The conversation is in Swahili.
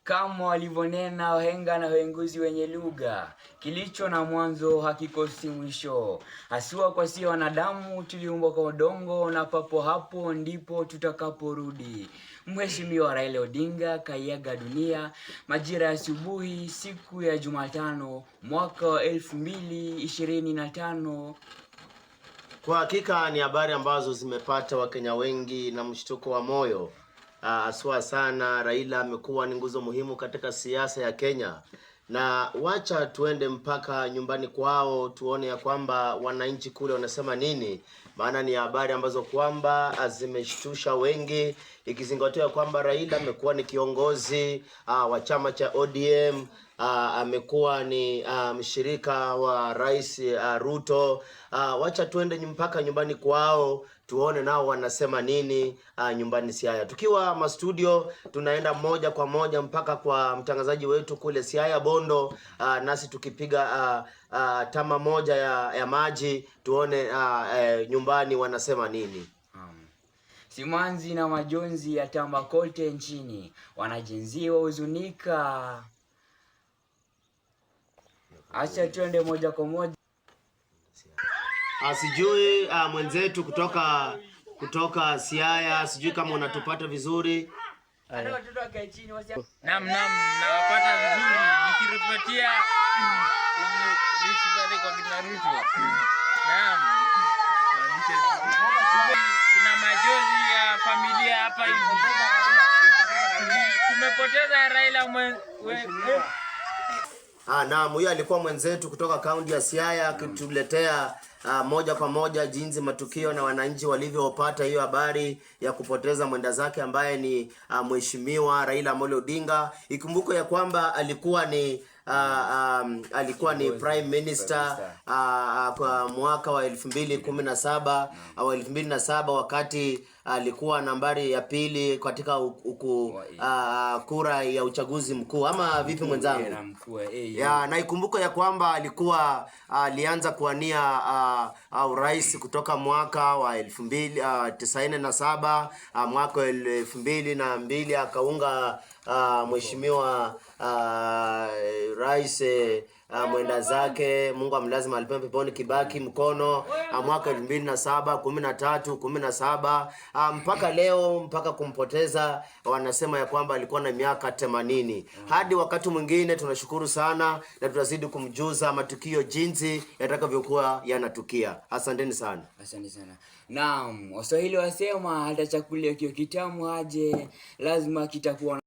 Kama walivyonena wahenga na wahenguzi wenye lugha, kilicho na mwanzo hakikosi mwisho. Haswa kwa si wanadamu tuliumbwa kwa udongo, na papo hapo ndipo tutakaporudi. Mheshimiwa Raila Odinga kaiaga dunia majira ya asubuhi siku ya Jumatano mwaka wa 2025. Kwa hakika ni habari ambazo zimepata Wakenya wengi na mshtuko wa moyo. Aswa sana, Raila amekuwa ni nguzo muhimu katika siasa ya Kenya, na wacha tuende mpaka nyumbani kwao tuone ya kwamba wananchi kule wanasema nini, maana ni habari ambazo kwamba zimeshtusha wengi, ikizingatiwa kwamba Raila amekuwa ni kiongozi wa chama cha ODM, amekuwa ni mshirika wa Rais Ruto. Wacha tuende mpaka nyumbani kwao tuone nao wanasema nini nyumbani Siaya. Tukiwa mastudio tunaenda moja kwa moja mpaka kwa mtangazaji wetu kule Siaya Bondo, nasi tukipiga tama moja ya maji tuone nyumbani wanasema nini. Simanzi na majonzi ya tamba kote nchini, wanajenzi huzunika. Acha tuende moja kwa moja. Sijui mwenzetu kutoka Siaya, sijui kama unatupata vizuri. Naam, nawapata vizuri nikiripotia risibali kwa kinarushwa. Naam. Kuna majonzi ya familia hapa hivi. Tumepoteza Raila Naam, huyo alikuwa mwenzetu kutoka kaunti ya Siaya akituletea moja kwa moja jinsi matukio na wananchi walivyopata hiyo habari ya kupoteza mwenda zake ambaye ni Mheshimiwa Raila Amolo Odinga. Ikumbuke ya kwamba alikuwa ni Prime Minister kwa mwaka wa 2017 au 2007 wakati alikuwa nambari ya pili katika kura ya uchaguzi mkuu, ama vipi mwenzangu? Na ikumbuke ya kwamba alianza kuania urais kutoka mwaka wa 1997, mwaka wa 2002 akaunga Mheshimiwa Rais mwenda zake, Mungu amlaze mahali pema, Kibaki mkono, mwaka 2007, 13, 17 mpaka leo, mpaka kumpoteza. Wanasema ya kwamba alikuwa na miaka 80. Hadi wakati mwingine, tunashukuru sana na tutazidi kumjuza matukio jinsi yatakavyokuwa yanatukia. Asanteni sana. Asante sana. Naam, Waswahili wasema hata chakula kio kitamu aje lazima kitakuwa